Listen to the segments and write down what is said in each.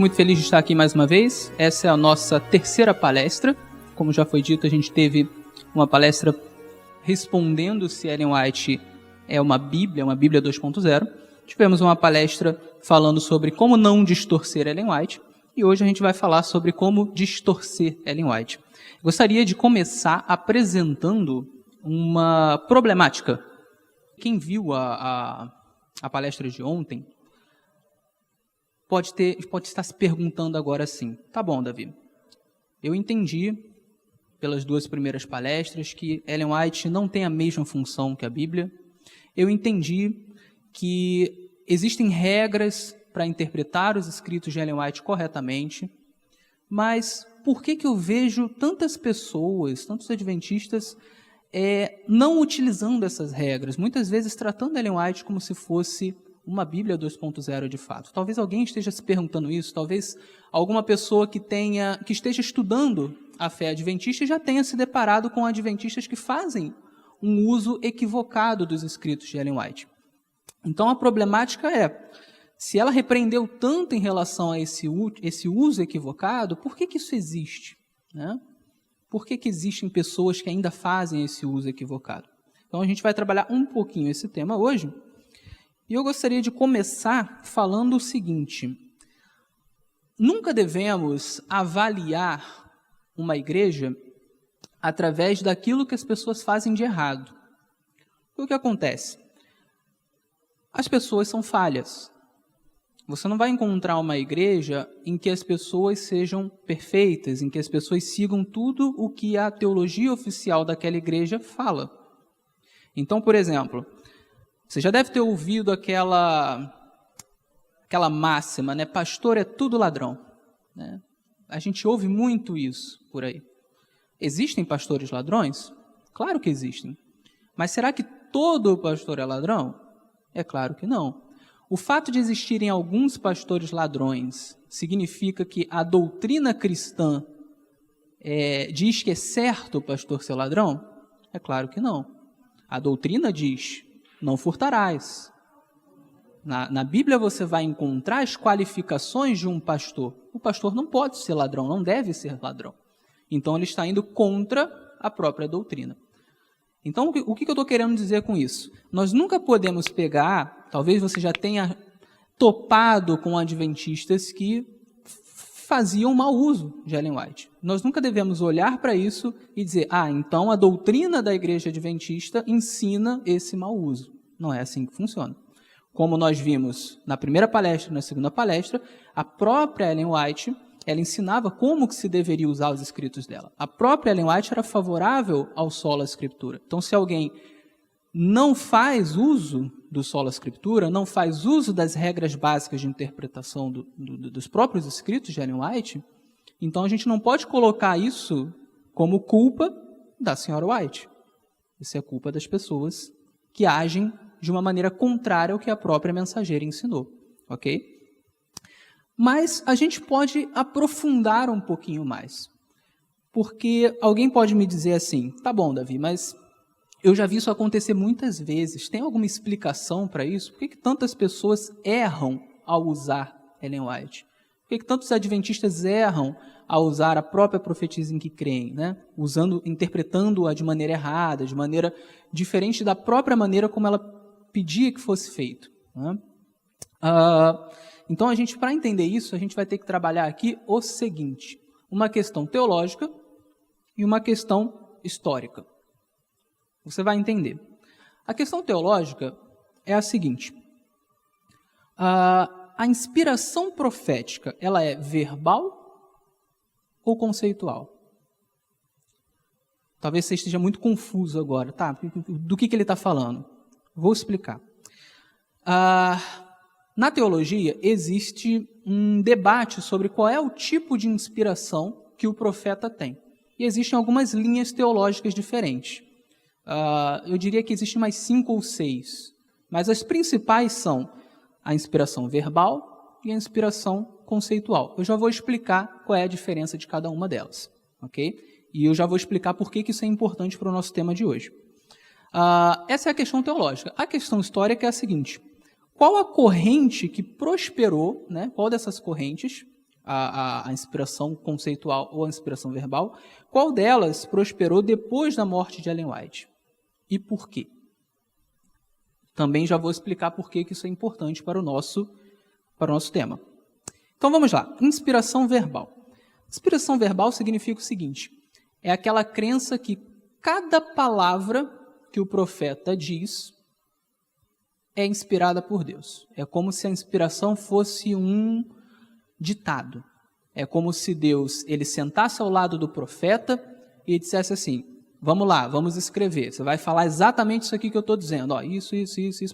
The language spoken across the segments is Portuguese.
fico muito feliz de estar aqui mais uma vez. Essa é a nossa terceira palestra. Como já foi dito, a gente teve uma palestra respondendo se Ellen White é uma Bíblia 2.0. Tivemos uma palestra falando sobre como não distorcer Ellen White. E hoje a gente vai falar sobre como distorcer Ellen White. Gostaria de começar apresentando uma problemática. Quem viu a palestra de ontem pode estar se perguntando agora assim: tá bom, Davi, eu entendi pelas duas primeiras palestras que Ellen White não tem a mesma função que a Bíblia. Eu entendi que existem regras para interpretar os escritos de Ellen White corretamente, mas por que eu vejo tantas pessoas, tantos adventistas, não utilizando essas regras, muitas vezes tratando Ellen White como se fosse uma Bíblia 2.0 de fato? Talvez alguém esteja se perguntando isso, talvez alguma pessoa que esteja estudando a fé adventista já tenha se deparado com adventistas que fazem um uso equivocado dos escritos de Ellen White. Então a problemática é, se ela repreendeu tanto em relação a esse uso equivocado, por que isso existe, né? Por que existem pessoas que ainda fazem esse uso equivocado? Então a gente vai trabalhar um pouquinho esse tema hoje. E eu gostaria de começar falando o seguinte: nunca devemos avaliar uma igreja através daquilo que as pessoas fazem de errado. O que acontece? As pessoas são falhas. Você não vai encontrar uma igreja em que as pessoas sejam perfeitas, em que as pessoas sigam tudo o que a teologia oficial daquela igreja fala. Então, por exemplo, você já deve ter ouvido aquela máxima, né? Pastor é tudo ladrão, né? A gente ouve muito isso por aí. Existem pastores ladrões? Claro que existem. Mas será que todo pastor é ladrão? É claro que não. O fato de existirem alguns pastores ladrões significa que a doutrina cristã diz que é certo o pastor ser ladrão? É claro que não. A doutrina diz: não furtarás. Na Bíblia você vai encontrar as qualificações de um pastor. O pastor não pode ser ladrão, não deve ser ladrão. Então ele está indo contra a própria doutrina. Então o que eu estou querendo dizer com isso? Nós nunca podemos pegar, talvez você já tenha topado com adventistas que faziam mau uso de Ellen White. Nós nunca devemos olhar para isso e dizer: então a doutrina da igreja adventista ensina esse mau uso. Não é assim que funciona. Como nós vimos na primeira palestra e na segunda palestra, a própria Ellen White, ela ensinava como que se deveria usar os escritos dela. A própria Ellen White era favorável ao sola scriptura. Então, se alguém não faz uso do sola scriptura, não faz uso das regras básicas de interpretação dos próprios escritos de Ellen White, então a gente não pode colocar isso como culpa da senhora White. Isso é culpa das pessoas que agem de uma maneira contrária ao que a própria mensageira ensinou, ok? Mas a gente pode aprofundar um pouquinho mais. Porque alguém pode me dizer assim: tá bom, Davi, mas eu já vi isso acontecer muitas vezes. Tem alguma explicação para isso? Por que tantas pessoas erram ao usar Ellen White? Por que tantos adventistas erram ao usar a própria profetisa em que creem, né? Interpretando-a de maneira errada, de maneira diferente da própria maneira como ela pedia que fosse feito, né? Então, para entender isso, a gente vai ter que trabalhar aqui o seguinte: uma questão teológica e uma questão histórica. Você vai entender. A questão teológica é a seguinte: a inspiração profética, ela é verbal ou conceitual? Talvez você esteja muito confuso agora, tá? Do que ele está falando? Vou explicar. Na teologia, existe um debate sobre qual é o tipo de inspiração que o profeta tem. E existem algumas linhas teológicas diferentes. Eu diria que existem mais 5 ou 6. Mas as principais são a inspiração verbal e a inspiração conceitual. Eu já vou explicar qual é a diferença de cada uma delas, ok? E eu já vou explicar por que isso é importante para o nosso tema de hoje. Essa é a questão teológica. A questão histórica é a seguinte: qual a corrente que prosperou, né? Qual dessas correntes a inspiração conceitual ou a inspiração verbal, qual delas prosperou depois da morte de Ellen White? E por quê? Também já vou explicar por que isso é importante para o nosso tema. Então vamos lá, inspiração verbal. Inspiração verbal significa o seguinte, é aquela crença que cada palavra que o profeta diz é inspirada por Deus. É como se a inspiração fosse um ditado. É como se Deus ele sentasse ao lado do profeta e dissesse assim, vamos lá, vamos escrever. Você vai falar exatamente isso aqui que eu estou dizendo. Ó, isso,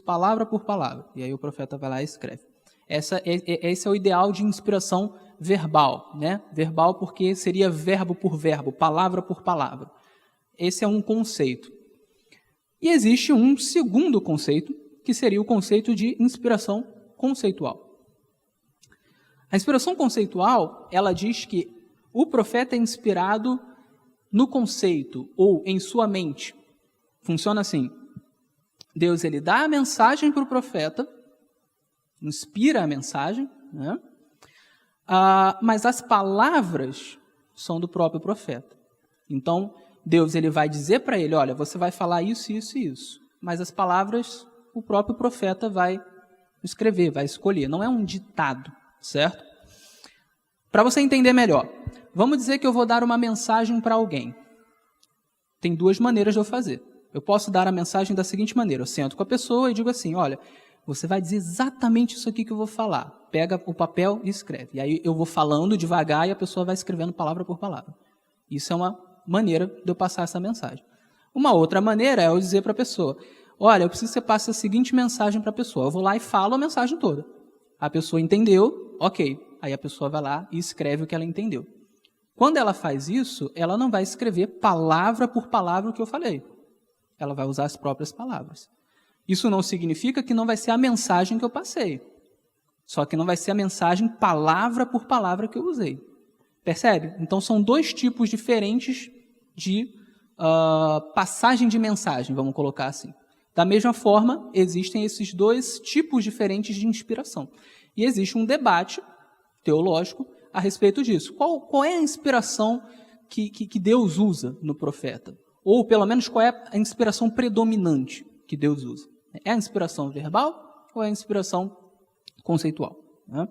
palavra por palavra. E aí o profeta vai lá e escreve. Esse é o ideal de inspiração verbal, né? Verbal porque seria verbo por verbo, palavra por palavra. Esse é um conceito. E existe um segundo conceito, que seria o conceito de inspiração conceitual. A inspiração conceitual, ela diz que o profeta é inspirado no conceito ou em sua mente. Funciona assim. Deus ele dá a mensagem para o profeta, inspira a mensagem, né? Mas as palavras são do próprio profeta. Então, Deus ele vai dizer para ele, olha, você vai falar isso, isso e isso. Mas as palavras, o próprio profeta vai escrever, vai escolher. Não é um ditado, certo? Para você entender melhor, vamos dizer que eu vou dar uma mensagem para alguém. Tem duas maneiras de eu fazer. Eu posso dar a mensagem da seguinte maneira, eu sento com a pessoa e digo assim, olha, você vai dizer exatamente isso aqui que eu vou falar. Pega o papel e escreve. E aí eu vou falando devagar e a pessoa vai escrevendo palavra por palavra. Isso é uma maneira de eu passar essa mensagem. Uma outra maneira é eu dizer para a pessoa, olha, eu preciso que você passe a seguinte mensagem para a pessoa. Eu vou lá e falo a mensagem toda. A pessoa entendeu, ok. Aí a pessoa vai lá e escreve o que ela entendeu. Quando ela faz isso, ela não vai escrever palavra por palavra o que eu falei. Ela vai usar as próprias palavras. Isso não significa que não vai ser a mensagem que eu passei. Só que não vai ser a mensagem palavra por palavra que eu usei. Percebe? Então são dois tipos diferentes de passagem de mensagem, vamos colocar assim. Da mesma forma, existem esses dois tipos diferentes de inspiração. E existe um debate teológico a respeito disso. Qual é a inspiração que Deus usa no profeta? Ou, pelo menos, qual é a inspiração predominante que Deus usa? É a inspiração verbal ou é a inspiração conceitual? Né?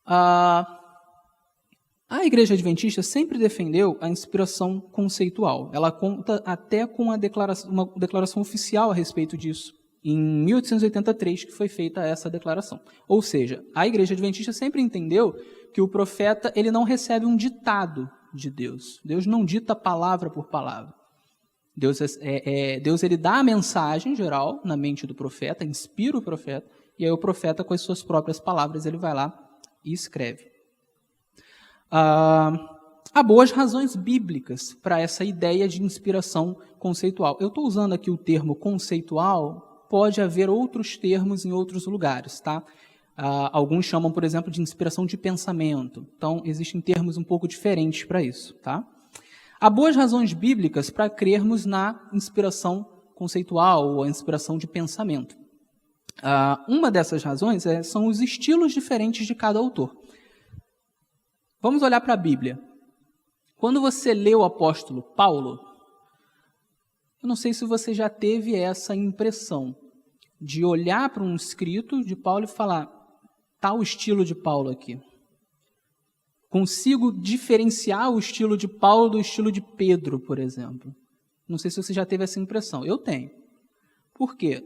A Igreja Adventista sempre defendeu a inspiração conceitual. Ela conta até com uma declaração oficial a respeito disso, em 1883, que foi feita essa declaração. Ou seja, a Igreja Adventista sempre entendeu que o profeta ele não recebe um ditado de Deus. Deus não dita palavra por palavra. Deus ele dá a mensagem geral na mente do profeta, inspira o profeta, e aí o profeta, com as suas próprias palavras, ele vai lá e escreve. Há boas razões bíblicas para essa ideia de inspiração conceitual. Eu estou usando aqui o termo conceitual, pode haver outros termos em outros lugares, tá? Alguns chamam, por exemplo, de inspiração de pensamento. Então, existem termos um pouco diferentes para isso, tá? Há boas razões bíblicas para crermos na inspiração conceitual ou a inspiração de pensamento. Uma dessas razões são os estilos diferentes de cada autor. Vamos olhar para a Bíblia. Quando você lê o apóstolo Paulo, eu não sei se você já teve essa impressão de olhar para um escrito de Paulo e falar, tá o estilo de Paulo aqui. Consigo diferenciar o estilo de Paulo do estilo de Pedro, por exemplo. Não sei se você já teve essa impressão. Eu tenho. Por quê?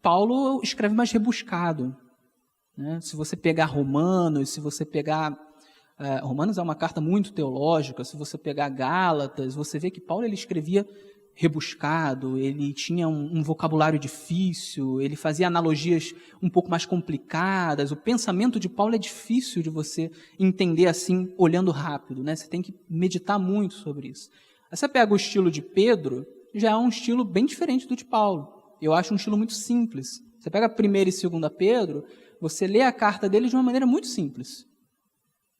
Paulo escreve mais rebuscado. Né? Se você pegar Romanos, se você pegar... Romanos é uma carta muito teológica. Se você pegar Gálatas, você vê que Paulo ele escrevia rebuscado, ele tinha um vocabulário difícil, ele fazia analogias um pouco mais complicadas. O pensamento de Paulo é difícil de você entender assim, olhando rápido, né? Você tem que meditar muito sobre isso. Aí você pega o estilo de Pedro, já é um estilo bem diferente do de Paulo. Eu acho um estilo muito simples. Você pega 1ª e 2ª Pedro, você lê a carta dele de uma maneira muito simples.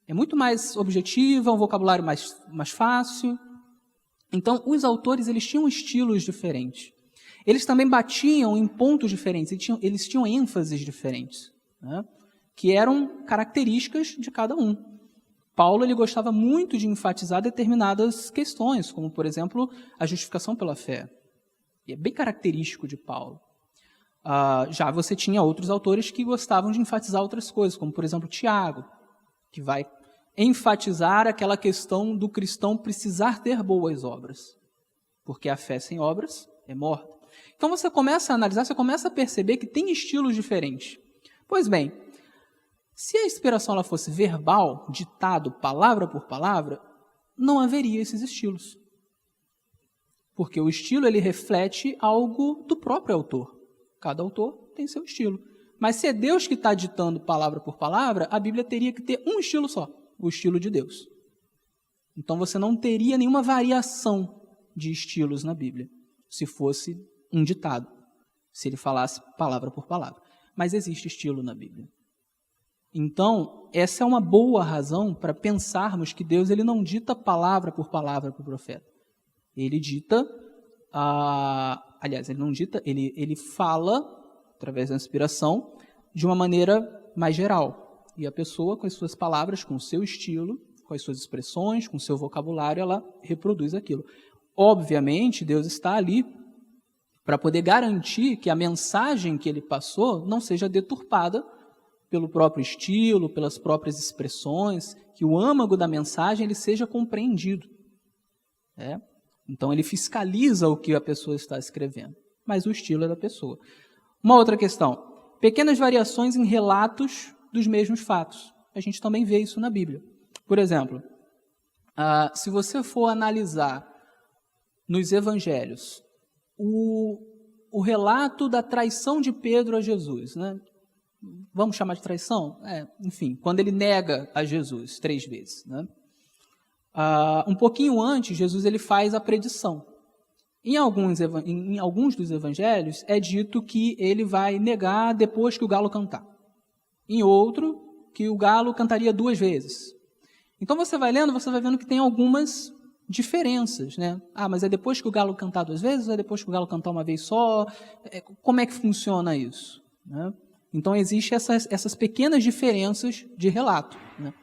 É muito mais objetiva, um vocabulário mais fácil. Então, os autores eles tinham estilos diferentes. Eles também batiam em pontos diferentes, eles tinham ênfases diferentes. Né? que eram características de cada um. Paulo ele gostava muito de enfatizar determinadas questões, como, por exemplo, a justificação pela fé. E é bem característico de Paulo. Já você tinha outros autores que gostavam de enfatizar outras coisas, como, por exemplo, Tiago, que vai enfatizar aquela questão do cristão precisar ter boas obras, porque a fé sem obras é morta. Então você começa a analisar, você começa a perceber que tem estilos diferentes. Pois bem, se a inspiração ela fosse verbal, ditado palavra por palavra, não haveria esses estilos. Porque o estilo ele reflete algo do próprio autor. Cada autor tem seu estilo. Mas se é Deus que está ditando palavra por palavra, a Bíblia teria que ter um estilo só, o estilo de Deus. Então você não teria nenhuma variação de estilos na Bíblia, se fosse um ditado, se ele falasse palavra por palavra. Mas existe estilo na Bíblia. Então, essa é uma boa razão para pensarmos que Deus ele não dita palavra por palavra para o profeta. Ele dita, aliás, ele não dita, ele fala, através da inspiração, de uma maneira mais geral. E a pessoa, com as suas palavras, com o seu estilo, com as suas expressões, com o seu vocabulário, ela reproduz aquilo. Obviamente, Deus está ali para poder garantir que a mensagem que ele passou não seja deturpada pelo próprio estilo, pelas próprias expressões, que o âmago da mensagem ele seja compreendido. Então, ele fiscaliza o que a pessoa está escrevendo, mas o estilo é da pessoa. Uma outra questão, pequenas variações em relatos dos mesmos fatos. A gente também vê isso na Bíblia. Por exemplo, se você for analisar nos evangelhos o relato da traição de Pedro a Jesus, né? Vamos chamar de traição? Enfim, quando ele nega a Jesus 3 vezes, né? Um pouquinho antes, Jesus ele faz a predição. Em alguns dos evangelhos, é dito que ele vai negar depois que o galo cantar. Em outro, que o galo cantaria 2 vezes. Então você vai lendo, você vai vendo que tem algumas diferenças, né? Mas é depois que o galo cantar 2 vezes ou é depois que o galo cantar uma vez só? Como é que funciona isso, né? Então existem essas pequenas diferenças de relato, né?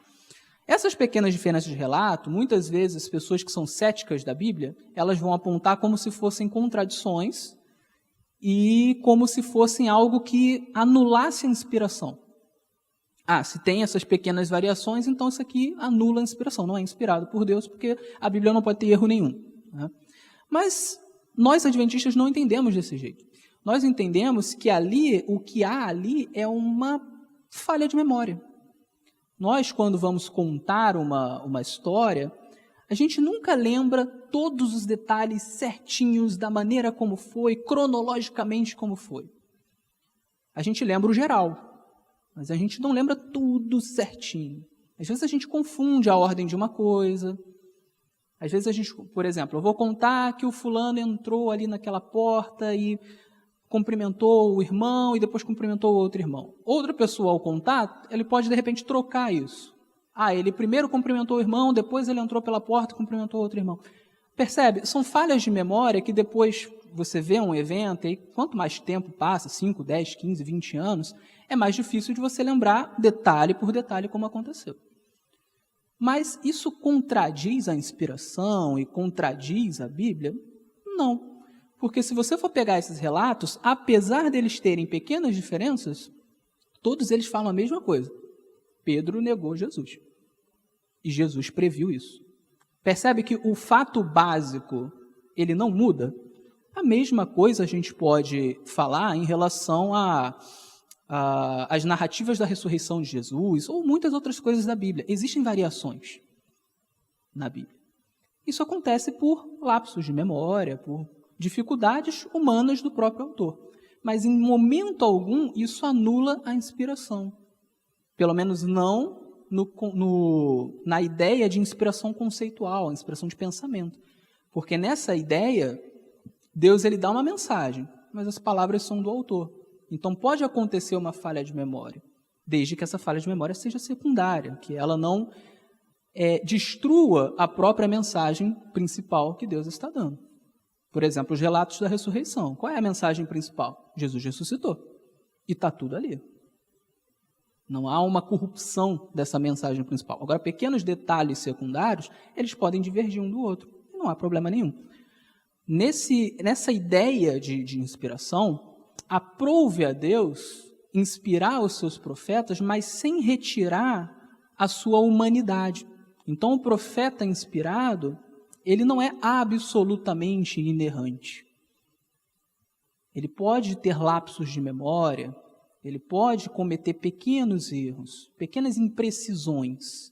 Essas pequenas diferenças de relato, muitas vezes as pessoas que são céticas da Bíblia, elas vão apontar como se fossem contradições e como se fossem algo que anulasse a inspiração. Se tem essas pequenas variações, então isso aqui anula a inspiração, não é inspirado por Deus, porque a Bíblia não pode ter erro nenhum, né? Mas nós adventistas não entendemos desse jeito. Nós entendemos que o que há ali é uma falha de memória. Nós, quando vamos contar uma história, a gente nunca lembra todos os detalhes certinhos da maneira como foi, cronologicamente como foi. A gente lembra o geral, mas a gente não lembra tudo certinho. Às vezes a gente confunde a ordem de uma coisa. Às vezes a gente, por exemplo, eu vou contar que o fulano entrou ali naquela porta e cumprimentou o irmão e depois cumprimentou o outro irmão. Outra pessoa, ao contar, ele pode, de repente, trocar isso. Ele primeiro cumprimentou o irmão, depois ele entrou pela porta e cumprimentou o outro irmão. Percebe? São falhas de memória que depois você vê um evento, e quanto mais tempo passa, 5, 10, 15, 20 anos, é mais difícil de você lembrar detalhe por detalhe como aconteceu. Mas isso contradiz a inspiração e contradiz a Bíblia? Não. Porque se você for pegar esses relatos, apesar deles terem pequenas diferenças, todos eles falam a mesma coisa. Pedro negou Jesus. E Jesus previu isso. Percebe que o fato básico, ele não muda? A mesma coisa a gente pode falar em relação às narrativas da ressurreição de Jesus, ou muitas outras coisas da Bíblia. Existem variações na Bíblia. Isso acontece por lapsos de memória, por dificuldades humanas do próprio autor. Mas, em momento algum, isso anula a inspiração. Pelo menos não na ideia de inspiração conceitual, a inspiração de pensamento. Porque nessa ideia, Deus ele dá uma mensagem, mas as palavras são do autor. Então, pode acontecer uma falha de memória, desde que essa falha de memória seja secundária, que ela não destrua a própria mensagem principal que Deus está dando. Por exemplo, os relatos da ressurreição. Qual é a mensagem principal? Jesus ressuscitou. E está tudo ali. Não há uma corrupção dessa mensagem principal. Agora, pequenos detalhes secundários, eles podem divergir um do outro. Não há problema nenhum. Nessa ideia de inspiração, aprove a Deus inspirar os seus profetas, mas sem retirar a sua humanidade. Então, o profeta inspirado, ele não é absolutamente inerrante. Ele pode ter lapsos de memória, ele pode cometer pequenos erros, pequenas imprecisões.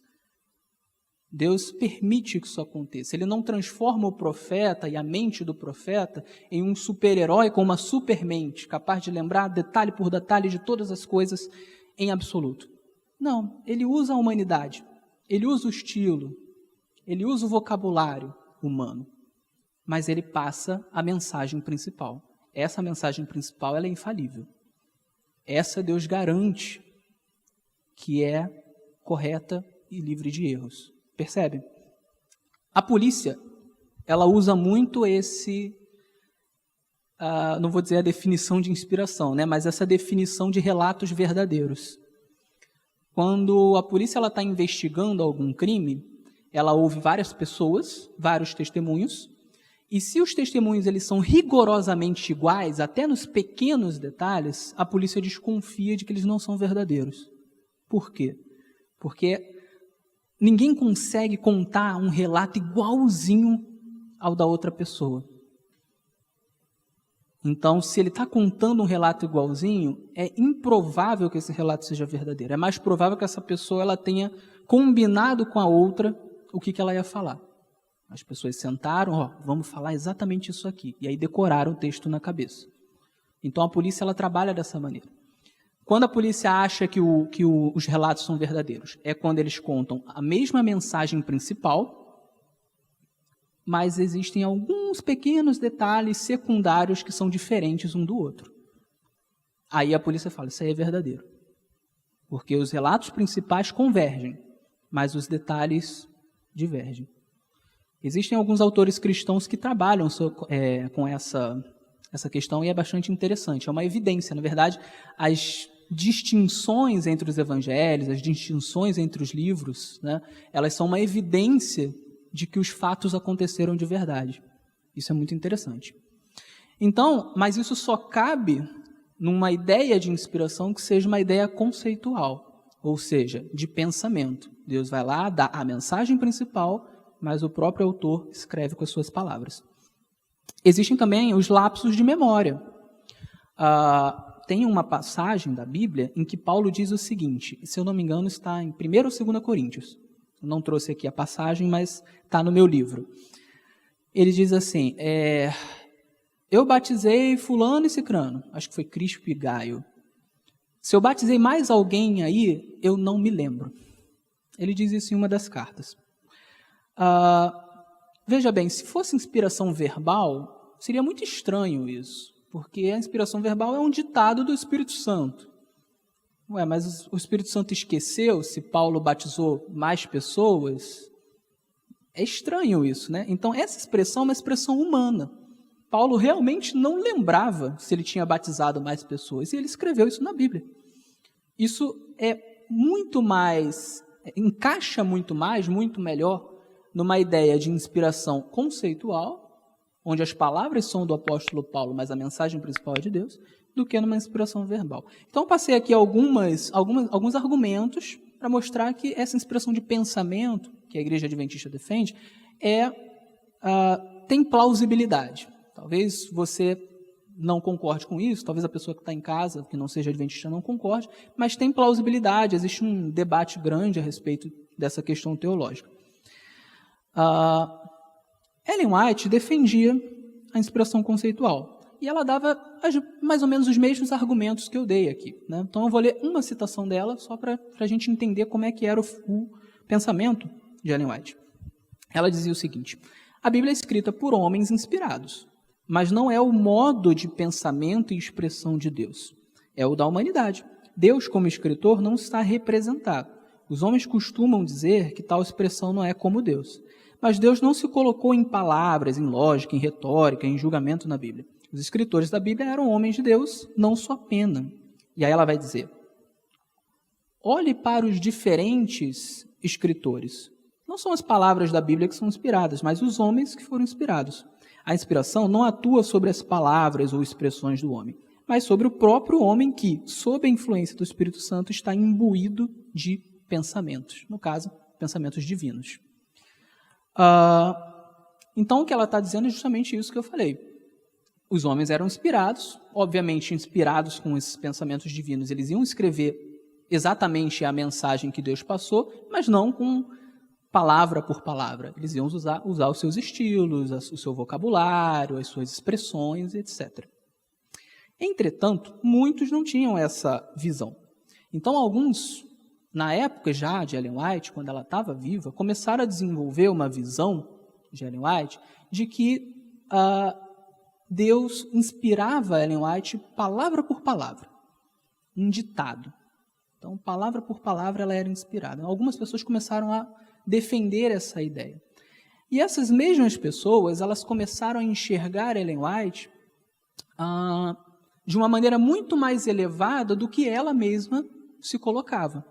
Deus permite que isso aconteça. Ele não transforma o profeta e a mente do profeta em um super-herói com uma supermente, capaz de lembrar detalhe por detalhe de todas as coisas em absoluto. Não, ele usa a humanidade, ele usa o estilo, ele usa o vocabulário humano, mas ele passa a mensagem principal. Essa mensagem principal ela é infalível. Essa Deus garante que é correta e livre de erros. Percebe? A polícia, ela usa muito não vou dizer a definição de inspiração, né, mas essa definição de relatos verdadeiros. Quando a polícia está investigando algum crime, ela ouve várias pessoas, vários testemunhos, e se os testemunhos eles são rigorosamente iguais, até nos pequenos detalhes, a polícia desconfia de que eles não são verdadeiros. Por quê? Porque ninguém consegue contar um relato igualzinho ao da outra pessoa. Então, se ele está contando um relato igualzinho, é improvável que esse relato seja verdadeiro. É mais provável que essa pessoa ela tenha combinado com a outra o que ela ia falar. As pessoas sentaram, vamos falar exatamente isso aqui. E aí decoraram o texto na cabeça. Então, a polícia ela trabalha dessa maneira. Quando a polícia acha que os relatos são verdadeiros, é quando eles contam a mesma mensagem principal, mas existem alguns pequenos detalhes secundários que são diferentes um do outro. Aí a polícia fala, isso aí é verdadeiro. Porque os relatos principais convergem, mas os detalhes divergem. Existem alguns autores cristãos que trabalham com essa questão e é bastante interessante. É uma evidência, na verdade, as distinções entre os evangelhos, as distinções entre os livros, né, elas são uma evidência de que os fatos aconteceram de verdade. Isso é muito interessante. Então, mas isso só cabe numa ideia de inspiração que seja uma ideia conceitual, ou seja, de pensamento. Deus vai lá, dá a mensagem principal, mas o próprio autor escreve com as suas palavras. Existem também os lapsos de memória. Tem uma passagem da Bíblia em que Paulo diz o seguinte, se eu não me engano está em 1 ou 2 Coríntios. Eu não trouxe aqui a passagem, mas está no meu livro. Ele diz assim, eu batizei fulano e cicrano, acho que foi Crispo e Gaio. Se eu batizei mais alguém aí, eu não me lembro. Ele diz isso em uma das cartas. Veja bem, se fosse inspiração verbal, seria muito estranho isso, porque a inspiração verbal é um ditado do Espírito Santo. Mas o Espírito Santo esqueceu se Paulo batizou mais pessoas? É estranho isso, né? Então, essa expressão é uma expressão humana. Paulo realmente não lembrava se ele tinha batizado mais pessoas, e ele escreveu isso na Bíblia. Isso é muito mais, encaixa muito mais, muito melhor, numa ideia de inspiração conceitual, onde as palavras são do apóstolo Paulo, mas a mensagem principal é de Deus, do que numa inspiração verbal. Então, passei aqui alguns argumentos para mostrar que essa inspiração de pensamento, que a Igreja Adventista defende, tem plausibilidade. Talvez você não concorde com isso, talvez a pessoa que está em casa, que não seja adventista, não concorde, mas tem plausibilidade, existe um debate grande a respeito dessa questão teológica. Ellen White defendia a inspiração conceitual, e ela dava mais ou menos os mesmos argumentos que eu dei aqui, né? Então eu vou ler uma citação dela, só para a gente entender como é que era o pensamento de Ellen White. Ela dizia o seguinte, a Bíblia é escrita por homens inspirados, mas não é o modo de pensamento e expressão de Deus, é o da humanidade. Deus, como escritor, não está representado. Os homens costumam dizer que tal expressão não é como Deus. Mas Deus não se colocou em palavras, em lógica, em retórica, em julgamento na Bíblia. Os escritores da Bíblia eram homens de Deus, não sua pena. E aí ela vai dizer, olhe para os diferentes escritores. Não são as palavras da Bíblia que são inspiradas, mas os homens que foram inspirados. A inspiração não atua sobre as palavras ou expressões do homem, mas sobre o próprio homem que, sob a influência do Espírito Santo, está imbuído de pensamentos, no caso, pensamentos divinos. Então, o que ela está dizendo é justamente isso que eu falei. Os homens eram inspirados, obviamente inspirados com esses pensamentos divinos, eles iam escrever exatamente a mensagem que Deus passou, mas não com palavra por palavra. Eles iam usar os seus estilos, o seu vocabulário, as suas expressões, etc. Entretanto, muitos não tinham essa visão. Então, alguns, na época já de Ellen White, quando ela estava viva, começaram a desenvolver uma visão de Ellen White de que Deus inspirava Ellen White palavra por palavra, um ditado. Então, palavra por palavra, ela era inspirada. Algumas pessoas começaram a defender essa ideia. E essas mesmas pessoas, elas começaram a enxergar Ellen White de uma maneira muito mais elevada do que ela mesma se colocava.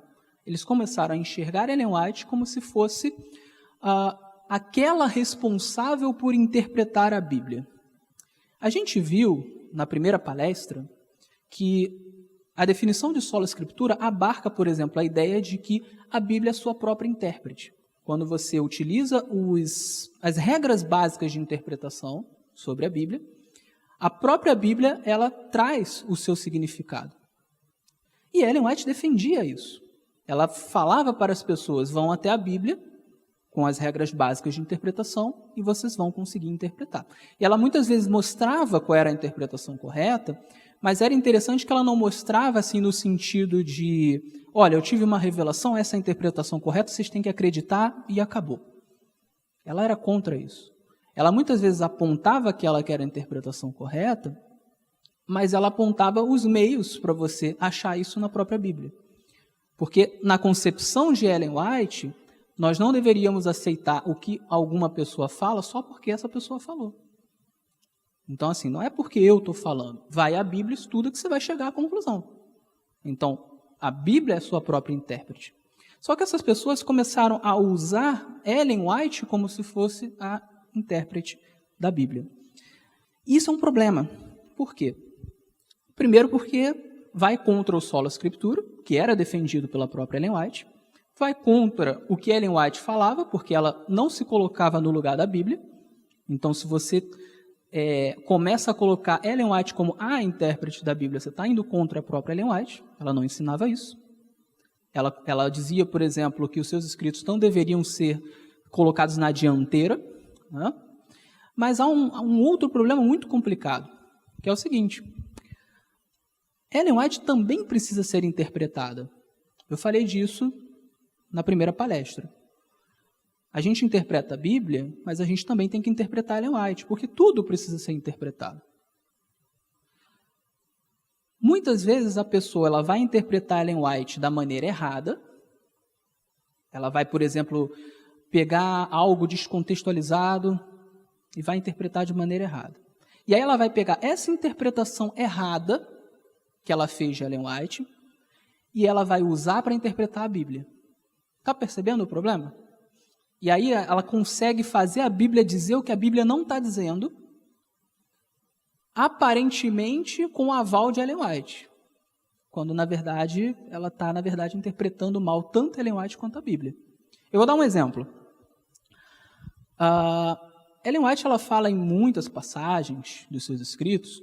Eles começaram a enxergar Ellen White como se fosse aquela responsável por interpretar a Bíblia. A gente viu, na primeira palestra, que a definição de sola escritura abarca, por exemplo, a ideia de que a Bíblia é sua própria intérprete. Quando você utiliza as regras básicas de interpretação sobre a Bíblia, a própria Bíblia ela traz o seu significado. E Ellen White defendia isso. Ela falava para as pessoas, vão até a Bíblia, com as regras básicas de interpretação, e vocês vão conseguir interpretar. E ela muitas vezes mostrava qual era a interpretação correta, mas era interessante que ela não mostrava assim no sentido de, olha, eu tive uma revelação, essa é a interpretação correta, vocês têm que acreditar e acabou. Ela era contra isso. Ela muitas vezes apontava aquela que era a interpretação correta, mas ela apontava os meios para você achar isso na própria Bíblia. Porque na concepção de Ellen White, nós não deveríamos aceitar o que alguma pessoa fala só porque essa pessoa falou. Então, assim, não é porque eu estou falando. Vai à Bíblia, estuda que você vai chegar à conclusão. Então, a Bíblia é sua própria intérprete. Só que essas pessoas começaram a usar Ellen White como se fosse a intérprete da Bíblia. Isso é um problema. Por quê? Primeiro porque vai contra o sola escritura, que era defendido pela própria Ellen White, vai contra o que Ellen White falava, porque ela não se colocava no lugar da Bíblia. Então, se você começa a colocar Ellen White como a intérprete da Bíblia, você está indo contra a própria Ellen White, ela não ensinava isso. Ela dizia, por exemplo, que os seus escritos não deveriam ser colocados na dianteira, né? Mas há um outro problema muito complicado, que é o seguinte: Ellen White também precisa ser interpretada. Eu falei disso na primeira palestra. A gente interpreta a Bíblia, mas a gente também tem que interpretar Ellen White, porque tudo precisa ser interpretado. Muitas vezes a pessoa ela vai interpretar Ellen White da maneira errada. Ela vai, por exemplo, pegar algo descontextualizado e vai interpretar de maneira errada. E aí ela vai pegar essa interpretação errada que ela fez de Ellen White e ela vai usar para interpretar a Bíblia. Está percebendo o problema? E aí ela consegue fazer a Bíblia dizer o que a Bíblia não está dizendo, aparentemente com o aval de Ellen White, quando na verdade ela está interpretando mal tanto Ellen White quanto a Bíblia. Eu vou dar um exemplo. Ellen White ela fala em muitas passagens dos seus escritos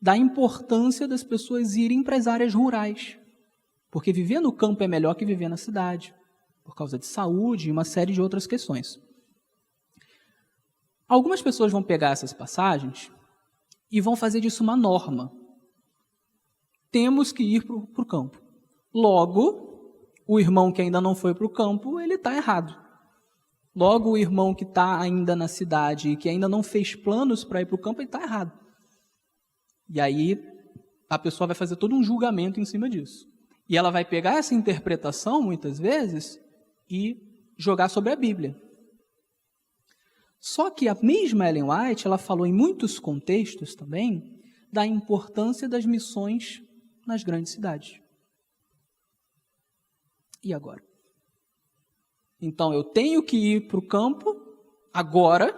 da importância das pessoas irem para as áreas rurais, porque viver no campo é melhor que viver na cidade, por causa de saúde e uma série de outras questões. Algumas pessoas vão pegar essas passagens e vão fazer disso uma norma. Temos que ir para o campo. Logo, o irmão que ainda não foi para o campo, ele está errado. Logo, o irmão que está ainda na cidade e que ainda não fez planos para ir para o campo, ele está errado. E aí, a pessoa vai fazer todo um julgamento em cima disso. E ela vai pegar essa interpretação, muitas vezes, e jogar sobre a Bíblia. Só que a mesma Ellen White, ela falou em muitos contextos também da importância das missões nas grandes cidades. E agora? Então, eu tenho que ir para o campo agora,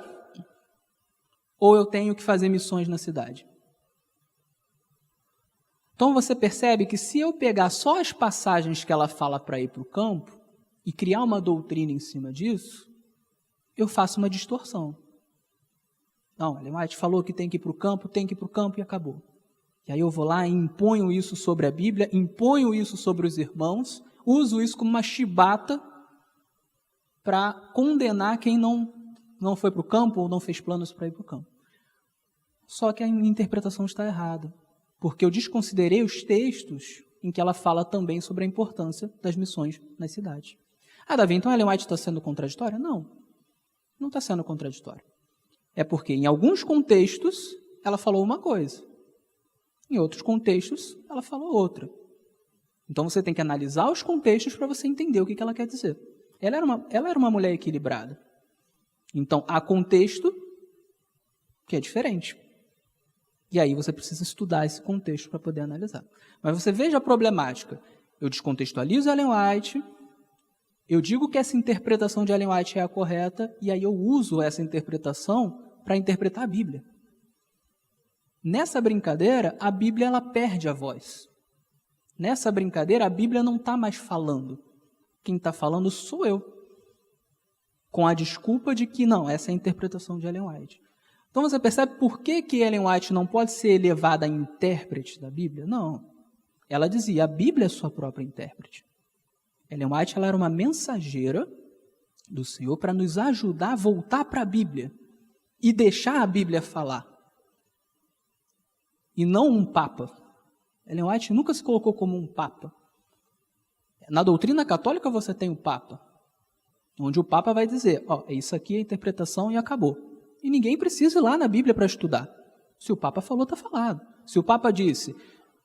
ou eu tenho que fazer missões na cidade? Então, você percebe que se eu pegar só as passagens que ela fala para ir para o campo e criar uma doutrina em cima disso, eu faço uma distorção. Não, Ellen White falou que tem que ir para o campo, tem que ir para o campo e acabou. E aí eu vou lá e imponho isso sobre a Bíblia, imponho isso sobre os irmãos, uso isso como uma chibata para condenar quem não foi para o campo ou não fez planos para ir para o campo. Só que a interpretação está errada, porque eu desconsiderei os textos em que ela fala também sobre a importância das missões nas cidades. Ah, Davi, então Ellen White está sendo contraditória? Não, não está sendo contraditória. É porque em alguns contextos ela falou uma coisa, em outros contextos ela falou outra. Então você tem que analisar os contextos para você entender o que ela quer dizer. Ela era uma mulher equilibrada. Então há contexto que é diferente. E aí você precisa estudar esse contexto para poder analisar. Mas você veja a problemática. Eu descontextualizo Ellen White, eu digo que essa interpretação de Ellen White é a correta, e aí eu uso essa interpretação para interpretar a Bíblia. Nessa brincadeira, a Bíblia ela perde a voz. Nessa brincadeira, a Bíblia não está mais falando. Quem está falando sou eu. Com a desculpa de que não, essa é a interpretação de Ellen White. Então você percebe por que Ellen White não pode ser elevada a intérprete da Bíblia? Não. Ela dizia, a Bíblia é sua própria intérprete. Ellen White ela era uma mensageira do Senhor para nos ajudar a voltar para a Bíblia e deixar a Bíblia falar. E não um papa. Ellen White nunca se colocou como um papa. Na doutrina católica você tem o papa, onde o papa vai dizer, isso aqui é a interpretação e acabou. E ninguém precisa ir lá na Bíblia para estudar. Se o papa falou, está falado. Se o papa disse,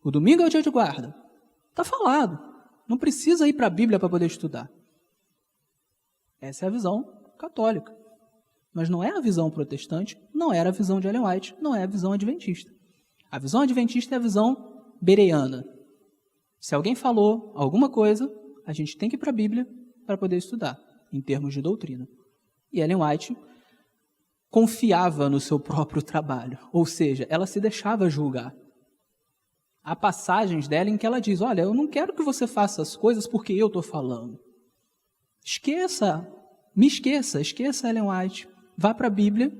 o domingo é o dia de guarda, está falado. Não precisa ir para a Bíblia para poder estudar. Essa é a visão católica. Mas não é a visão protestante, não era a visão de Ellen White, não é a visão adventista. A visão adventista é a visão bereana. Se alguém falou alguma coisa, a gente tem que ir para a Bíblia para poder estudar, em termos de doutrina. E Ellen White confiava no seu próprio trabalho, ou seja, ela se deixava julgar. Há passagens dela em que ela diz, olha, eu não quero que você faça as coisas porque eu estou falando. Esqueça Ellen White, vá para a Bíblia,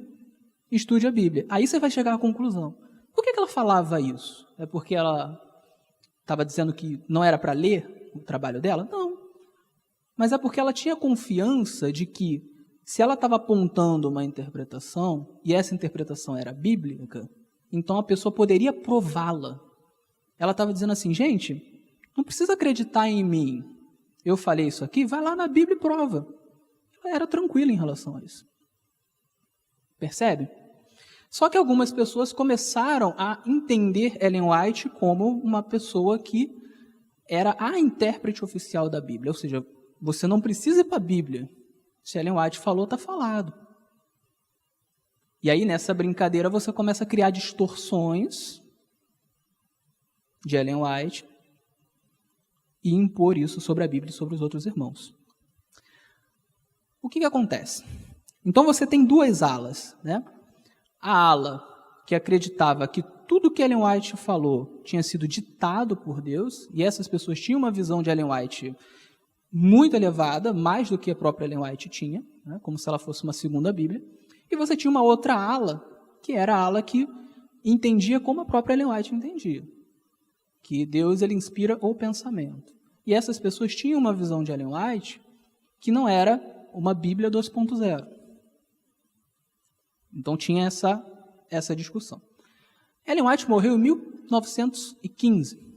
estude a Bíblia. Aí você vai chegar à conclusão. Por que ela falava isso? É porque ela estava dizendo que não era para ler o trabalho dela? Não. Mas é porque ela tinha confiança de que, se ela estava apontando uma interpretação, e essa interpretação era bíblica, então a pessoa poderia prová-la. Ela estava dizendo assim, gente, não precisa acreditar em mim. Eu falei isso aqui, vai lá na Bíblia e prova. Ela era tranquila em relação a isso. Percebe? Só que algumas pessoas começaram a entender Ellen White como uma pessoa que era a intérprete oficial da Bíblia. Ou seja, você não precisa ir para a Bíblia. Se Ellen White falou, está falado. E aí, nessa brincadeira, você começa a criar distorções de Ellen White e impor isso sobre a Bíblia e sobre os outros irmãos. O que acontece? Então, você tem duas alas, né? A ala que acreditava que tudo que Ellen White falou tinha sido ditado por Deus, e essas pessoas tinham uma visão de Ellen White muito elevada, mais do que a própria Ellen White tinha, né, como se ela fosse uma segunda Bíblia. E você tinha uma outra ala, que era a ala que entendia como a própria Ellen White entendia, que Deus ele inspira o pensamento. E essas pessoas tinham uma visão de Ellen White que não era uma Bíblia 2.0. Então tinha essa discussão. Ellen White morreu em 1915.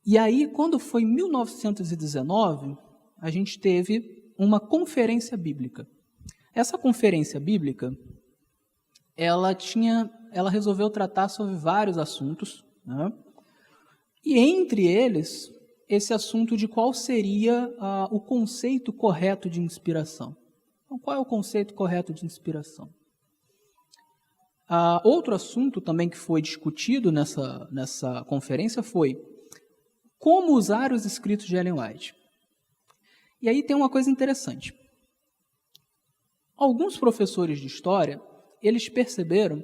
E aí, quando foi em 1919, a gente teve uma conferência bíblica. Essa conferência bíblica, ela resolveu tratar sobre vários assuntos, né? E entre eles, esse assunto de qual seria o conceito correto de inspiração. Então, qual é o conceito correto de inspiração? Outro assunto também que foi discutido nessa conferência foi como usar os escritos de Ellen White. E aí tem uma coisa interessante. Alguns professores de história, eles perceberam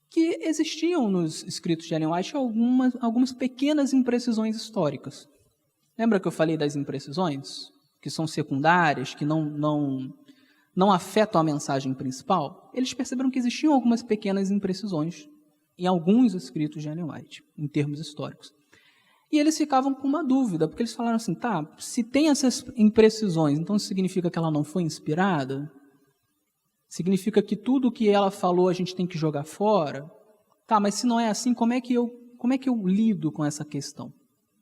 que existiam nos escritos de Ellen White algumas pequenas imprecisões históricas. Lembra que eu falei das imprecisões? Que são secundárias, que não afetam a mensagem principal? Eles perceberam que existiam algumas pequenas imprecisões em alguns escritos de Ellen White, em termos históricos. E eles ficavam com uma dúvida, porque eles falaram assim, tá, se tem essas imprecisões, então significa que ela não foi inspirada? Significa que tudo o que ela falou a gente tem que jogar fora? Tá, mas se não é assim, como é que eu lido com essa questão?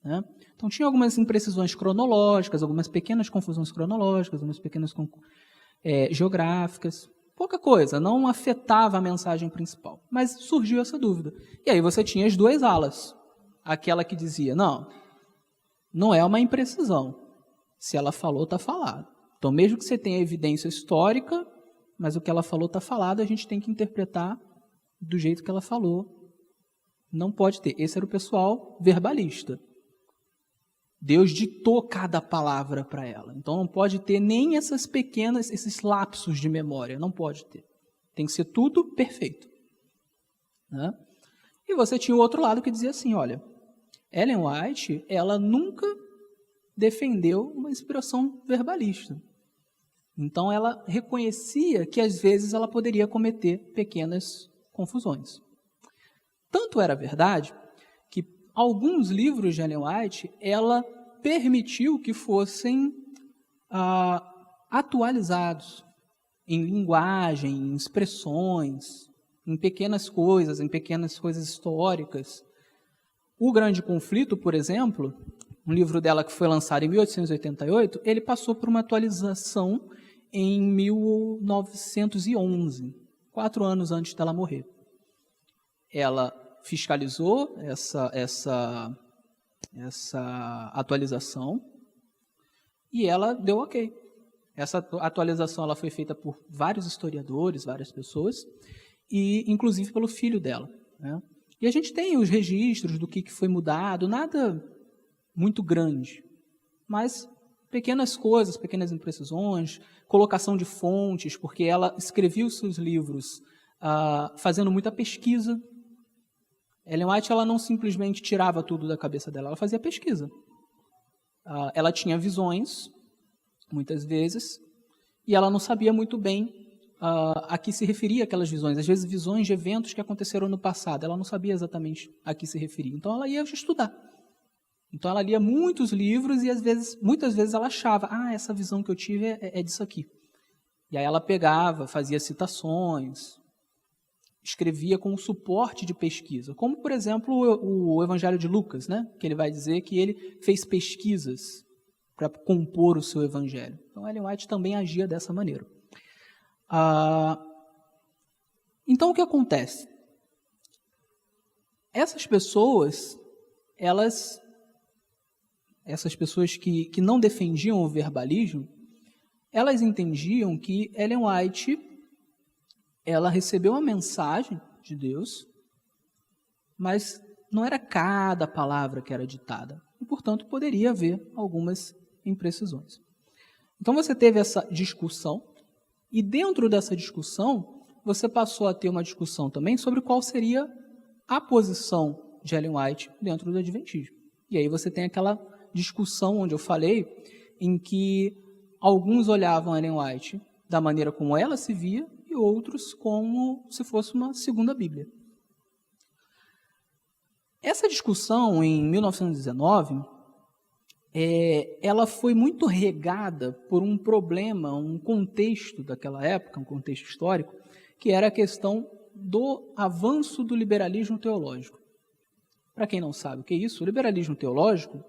Né? Então tinha algumas imprecisões cronológicas, algumas pequenas confusões cronológicas, algumas pequenas geográficas. Pouca coisa, não afetava a mensagem principal. Mas surgiu essa dúvida. E aí você tinha as duas alas. Aquela que dizia, não é uma imprecisão. Se ela falou, está falado. Então, mesmo que você tenha evidência histórica, mas o que ela falou está falado, a gente tem que interpretar do jeito que ela falou. Não pode ter. Esse era o pessoal verbalista. Deus ditou cada palavra para ela. Então, não pode ter nem esses lapsos de memória. Não pode ter. Tem que ser tudo perfeito. Né? E você tinha o outro lado que dizia assim, olha, Ellen White, ela nunca defendeu uma inspiração verbalista. Então, ela reconhecia que, às vezes, ela poderia cometer pequenas confusões. Tanto era verdade que alguns livros de Ellen White, ela permitiu que fossem atualizados em linguagem, em expressões, em pequenas coisas históricas. O Grande Conflito, por exemplo, um livro dela que foi lançado em 1888, ele passou por uma atualização em 1911, 4 anos antes dela morrer. Ela fiscalizou essa atualização e ela deu ok. Essa atualização ela foi feita por vários historiadores, várias pessoas, e inclusive pelo filho dela. Né? E a gente tem os registros do que foi mudado, nada muito grande, mas pequenas coisas, pequenas imprecisões, colocação de fontes, porque ela escrevia os seus livros fazendo muita pesquisa. Ellen White ela não simplesmente tirava tudo da cabeça dela, ela fazia pesquisa. Ela tinha visões, muitas vezes, e ela não sabia muito bem a que se referia aquelas visões. Às vezes, visões de eventos que aconteceram no passado, ela não sabia exatamente a que se referia. Então, ela ia estudar. Então, ela lia muitos livros e, muitas vezes, ela achava, essa visão que eu tive é disso aqui. E aí ela pegava, fazia citações, escrevia com suporte de pesquisa. Como, por exemplo, o Evangelho de Lucas, né? Que ele vai dizer que ele fez pesquisas para compor o seu Evangelho. Então, Ellen White também agia dessa maneira. Então, o que acontece? Essas pessoas que não defendiam o verbalismo, elas entendiam que Ellen White ela recebeu a mensagem de Deus, mas não era cada palavra que era ditada. E, portanto, poderia haver algumas imprecisões. Então, você teve essa discussão, e dentro dessa discussão, você passou a ter uma discussão também sobre qual seria a posição de Ellen White dentro do Adventismo. E aí você tem aquela discussão onde eu falei, em que alguns olhavam Ellen White da maneira como ela se via, e outros como se fosse uma segunda Bíblia. Essa discussão, em 1919, ela foi muito regada por um problema, um contexto daquela época, um contexto histórico, que era a questão do avanço do liberalismo teológico. Para quem não sabe o que é isso, o liberalismo teológico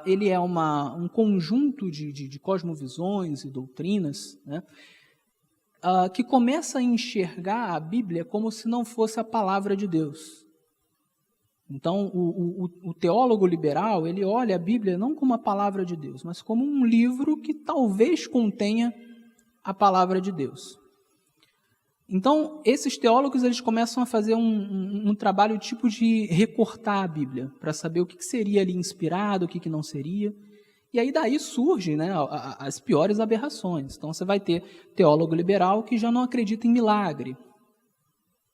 ele é um conjunto de cosmovisões e doutrinas, né, que começa a enxergar a Bíblia como se não fosse a palavra de Deus. Então, o teólogo liberal, ele olha a Bíblia não como a palavra de Deus, mas como um livro que talvez contenha a palavra de Deus. Então, esses teólogos eles começam a fazer um trabalho tipo de recortar a Bíblia, para saber o que seria ali inspirado, o que não seria. E aí daí surgem, né, as piores aberrações. Então você vai ter teólogo liberal que já não acredita em milagre,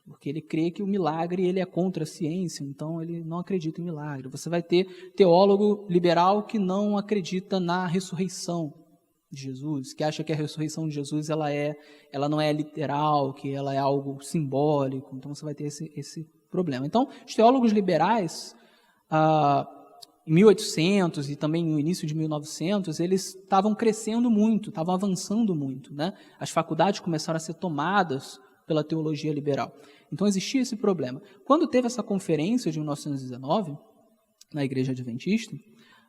porque ele crê que o milagre ele é contra a ciência, então ele não acredita em milagre. Você vai ter teólogo liberal que não acredita na ressurreição de Jesus, que acha que a ressurreição de Jesus ela não é literal, que ela é algo simbólico. Então você vai ter esse problema. Então, os teólogos liberais, em 1800 e também no início de 1900, eles estavam crescendo muito, estavam avançando muito, né? As faculdades começaram a ser tomadas pela teologia liberal. Então existia esse problema. Quando teve essa conferência de 1919, na Igreja Adventista,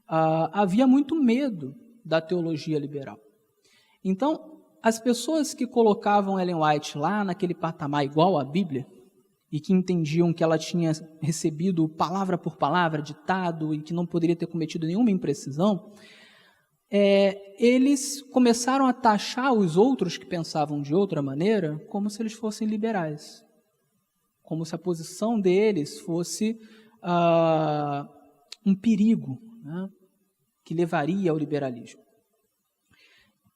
havia muito medo da teologia liberal. Então, as pessoas que colocavam Ellen White lá naquele patamar igual à Bíblia, e que entendiam que ela tinha recebido palavra por palavra, ditado, e que não poderia ter cometido nenhuma imprecisão, eles começaram a taxar os outros que pensavam de outra maneira como se eles fossem liberais, como se a posição deles fosse um perigo, né, que levaria ao liberalismo.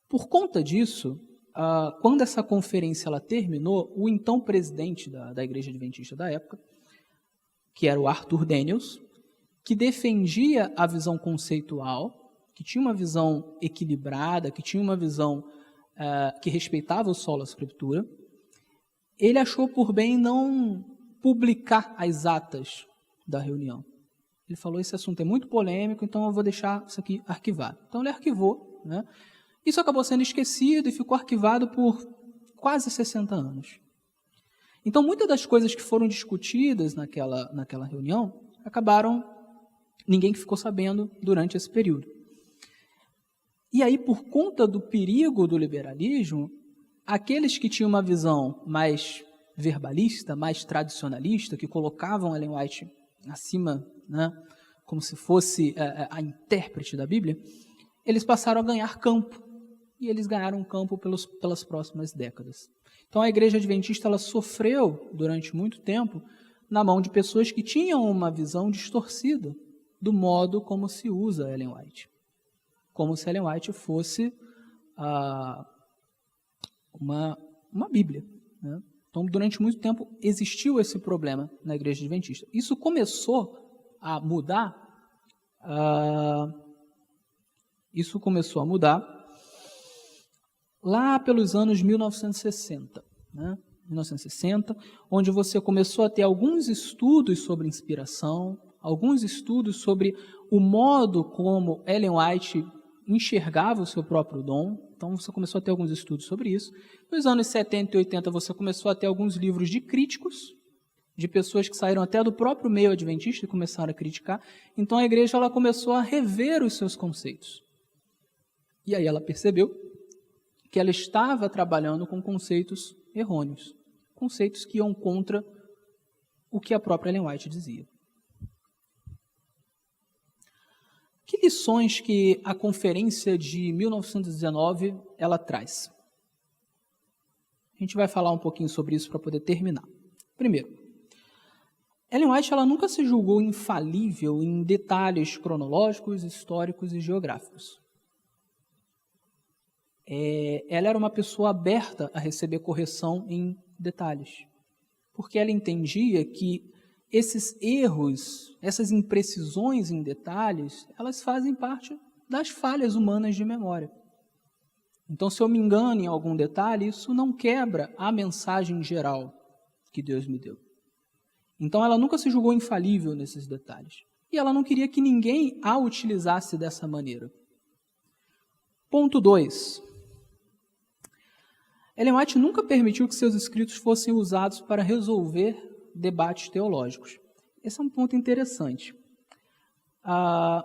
Por conta disso, quando essa conferência ela terminou, o então presidente da Igreja Adventista da época, que era o Arthur Daniels, que defendia a visão conceitual, que tinha uma visão equilibrada, que tinha uma visão que respeitava o sola scriptura, ele achou por bem não publicar as atas da reunião. Ele falou, esse assunto é muito polêmico, então eu vou deixar isso aqui arquivado. Então ele arquivou, né? Isso acabou sendo esquecido e ficou arquivado por quase 60 anos. Então, muitas das coisas que foram discutidas naquela reunião, ninguém ficou sabendo durante esse período. E aí, por conta do perigo do liberalismo, aqueles que tinham uma visão mais verbalista, mais tradicionalista, que colocavam Ellen White acima, né, como se fosse a intérprete da Bíblia, eles passaram a ganhar campo. E eles ganharam campo pelas próximas décadas. Então a Igreja Adventista ela sofreu durante muito tempo na mão de pessoas que tinham uma visão distorcida do modo como se usa Ellen White. Como se Ellen White fosse uma Bíblia, né? Então durante muito tempo existiu esse problema na Igreja Adventista. Isso começou a mudar. Lá pelos anos 1960, né? 1960, onde você começou a ter alguns estudos sobre inspiração, alguns estudos sobre o modo como Ellen White enxergava o seu próprio dom. Então você começou a ter alguns estudos sobre isso. Nos anos 70 e 80 você começou a ter alguns livros de críticos, de pessoas que saíram até do próprio meio adventista e começaram a criticar. Então a igreja ela começou a rever os seus conceitos. E aí ela percebeu que ela estava trabalhando com conceitos errôneos, conceitos que iam contra o que a própria Ellen White dizia. Que lições que a conferência de 1919 ela traz? A gente vai falar um pouquinho sobre isso para poder terminar. Primeiro, Ellen White ela nunca se julgou infalível em detalhes cronológicos, históricos e geográficos. Ela era uma pessoa aberta a receber correção em detalhes, porque ela entendia que esses erros, essas imprecisões em detalhes, elas fazem parte das falhas humanas de memória. Então, se eu me engano em algum detalhe, isso não quebra a mensagem geral que Deus me deu. Então, ela nunca se julgou infalível nesses detalhes. E ela não queria que ninguém a utilizasse dessa maneira. Ponto 2. Ellen White nunca permitiu que seus escritos fossem usados para resolver debates teológicos. Esse é um ponto interessante. Há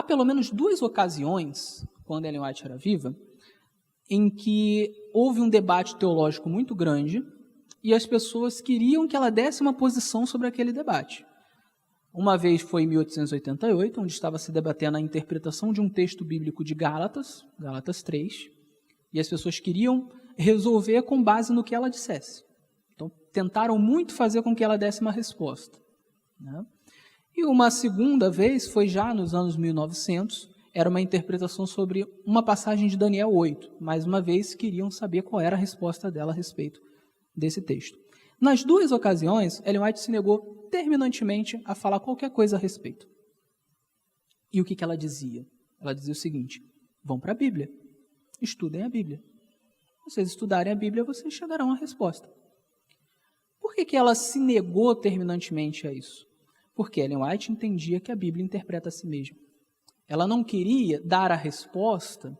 pelo menos 2 ocasiões, quando Ellen White era viva, em que houve um debate teológico muito grande e as pessoas queriam que ela desse uma posição sobre aquele debate. Uma vez foi em 1888, onde estava se debatendo a interpretação de um texto bíblico de Gálatas 3, e as pessoas queriam resolver com base no que ela dissesse. Então, tentaram muito fazer com que ela desse uma resposta, né? E uma segunda vez foi já nos anos 1900, era uma interpretação sobre uma passagem de Daniel 8. Mais uma vez, queriam saber qual era a resposta dela a respeito desse texto. Nas duas ocasiões, Ellen White se negou terminantemente a falar qualquer coisa a respeito. E o que ela dizia? Ela dizia o seguinte: vão para a Bíblia, estudem a Bíblia. Se vocês estudarem a Bíblia, vocês chegarão à resposta. Por que ela se negou terminantemente a isso? Porque Ellen White entendia que a Bíblia interpreta a si mesma. Ela não queria dar a resposta,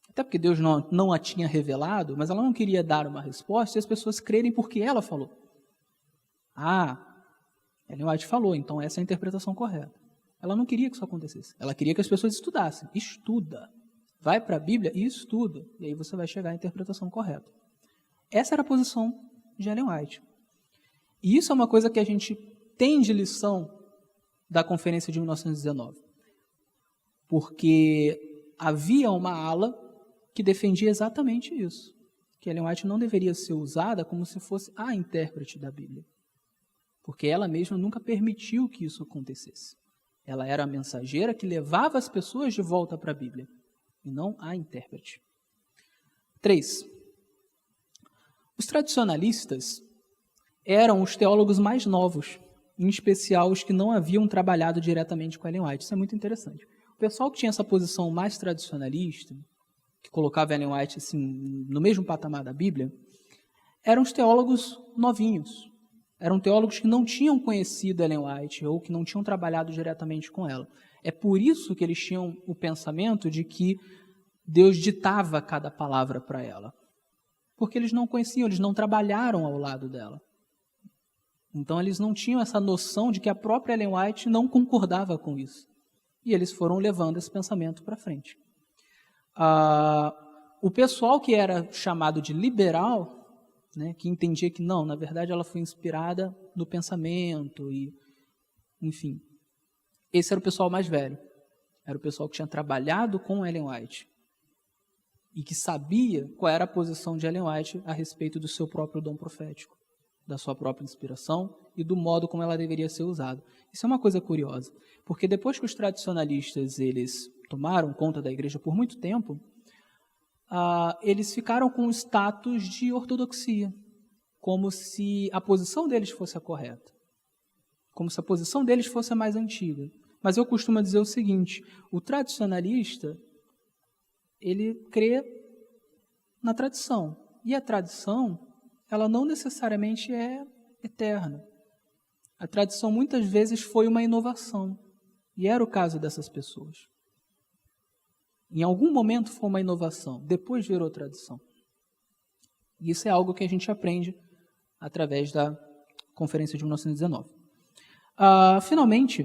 até porque Deus não a tinha revelado, mas ela não queria dar uma resposta e as pessoas crerem porque ela falou. Ellen White falou, então essa é a interpretação correta. Ela não queria que isso acontecesse. Ela queria que as pessoas estudassem. Estuda. Vai para a Bíblia e estuda. E aí você vai chegar à interpretação correta. Essa era a posição de Ellen White. E isso é uma coisa que a gente tem de lição da conferência de 1919. Porque havia uma ala que defendia exatamente isso. Que Ellen White não deveria ser usada como se fosse a intérprete da Bíblia. Porque ela mesma nunca permitiu que isso acontecesse. Ela era a mensageira que levava as pessoas de volta para a Bíblia, e não a intérprete. 3. Os tradicionalistas eram os teólogos mais novos, em especial os que não haviam trabalhado diretamente com Ellen White. Isso é muito interessante. O pessoal que tinha essa posição mais tradicionalista, que colocava Ellen White assim, no mesmo patamar da Bíblia, eram os teólogos novinhos. Eram teólogos que não tinham conhecido Ellen White ou que não tinham trabalhado diretamente com ela. É por isso que eles tinham o pensamento de que Deus ditava cada palavra para ela. Porque eles não conheciam, eles não trabalharam ao lado dela. Então eles não tinham essa noção de que a própria Ellen White não concordava com isso. E eles foram levando esse pensamento para frente. O pessoal que era chamado de liberal, né, que entendia que não, na verdade ela foi inspirada no pensamento, e, enfim. Esse era o pessoal mais velho. Era o pessoal que tinha trabalhado com Ellen White e que sabia qual era a posição de Ellen White a respeito do seu próprio dom profético, da sua própria inspiração e do modo como ela deveria ser usada. Isso é uma coisa curiosa, porque depois que os tradicionalistas eles tomaram conta da igreja por muito tempo, eles ficaram com o status de ortodoxia, como se a posição deles fosse a correta, como se a posição deles fosse a mais antiga. Mas eu costumo dizer o seguinte: o tradicionalista, ele crê na tradição, e a tradição, ela não necessariamente é eterna. A tradição muitas vezes foi uma inovação, e era o caso dessas pessoas. Em algum momento foi uma inovação, depois virou tradição. E isso é algo que a gente aprende através da Conferência de 1919. Finalmente,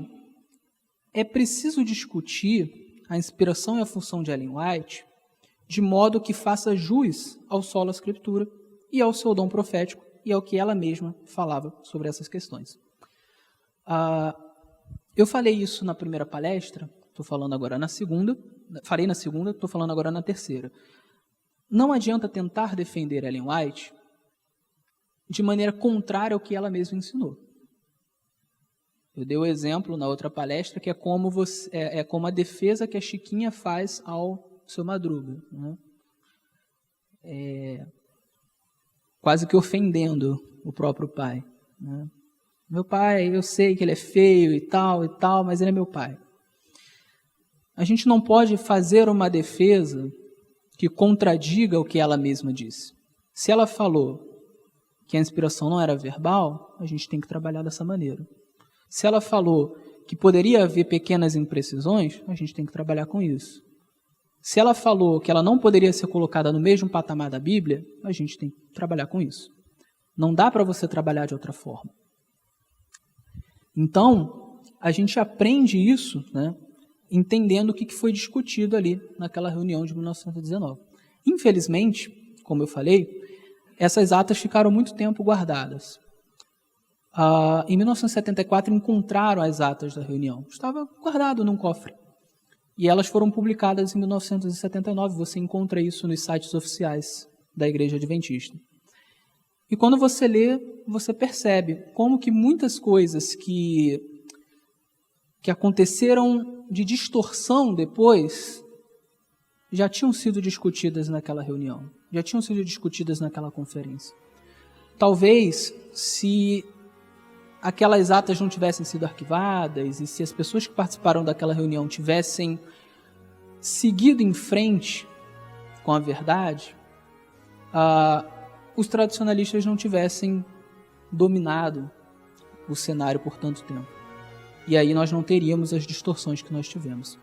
é preciso discutir a inspiração e a função de Ellen White de modo que faça jus ao sola Scriptura e ao seu dom profético e ao que ela mesma falava sobre essas questões. Eu falei isso na primeira palestra, estou falando agora na segunda. Falei na segunda, estou falando agora na terceira. Não adianta tentar defender Ellen White de maneira contrária ao que ela mesma ensinou. Eu dei o exemplo na outra palestra que é como a defesa que a Chiquinha faz ao seu Madruga, né? Quase que ofendendo o próprio pai, né? Meu pai, eu sei que ele é feio e tal, mas ele é meu pai. A gente não pode fazer uma defesa que contradiga o que ela mesma disse. Se ela falou que a inspiração não era verbal, a gente tem que trabalhar dessa maneira. Se ela falou que poderia haver pequenas imprecisões, a gente tem que trabalhar com isso. Se ela falou que ela não poderia ser colocada no mesmo patamar da Bíblia, a gente tem que trabalhar com isso. Não dá para você trabalhar de outra forma. Então, a gente aprende isso, né, entendendo o que foi discutido ali naquela reunião de 1919. Infelizmente, como eu falei, essas atas ficaram muito tempo guardadas. Em 1974, encontraram as atas da reunião. Estava guardado num cofre. E elas foram publicadas em 1979. Você encontra isso nos sites oficiais da Igreja Adventista. E quando você lê, você percebe como que muitas coisas que aconteceram de distorção depois já tinham sido discutidas naquela reunião, já tinham sido discutidas naquela conferência. Talvez, se aquelas atas não tivessem sido arquivadas e se as pessoas que participaram daquela reunião tivessem seguido em frente com a verdade, os tradicionalistas não tivessem dominado o cenário por tanto tempo. E aí nós não teríamos as distorções que nós tivemos.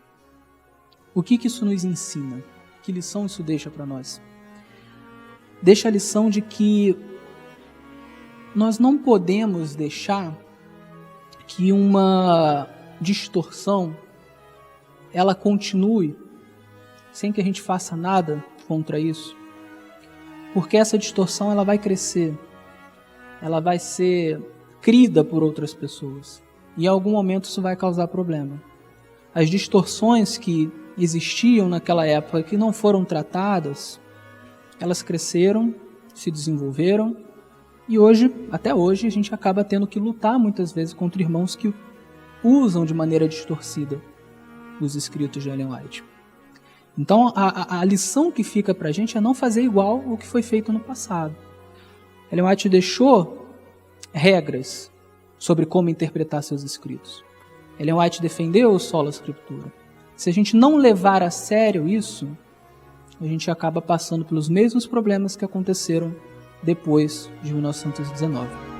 O que isso nos ensina? Que lição isso deixa para nós? Deixa a lição de que nós não podemos deixar que uma distorção ela continue sem que a gente faça nada contra isso, porque essa distorção ela vai crescer, ela vai ser crida por outras pessoas e em algum momento isso vai causar problema. As distorções que existiam naquela época que não foram tratadas, elas cresceram, se desenvolveram e hoje, até hoje, a gente acaba tendo que lutar muitas vezes contra irmãos que usam de maneira distorcida os escritos de Ellen White. Então, a lição que fica para a gente é não fazer igual o que foi feito no passado. Ellen White deixou regras sobre como interpretar seus escritos. Ellen White defendeu o sola scriptura. Se a gente não levar a sério isso, a gente acaba passando pelos mesmos problemas que aconteceram depois de 1919.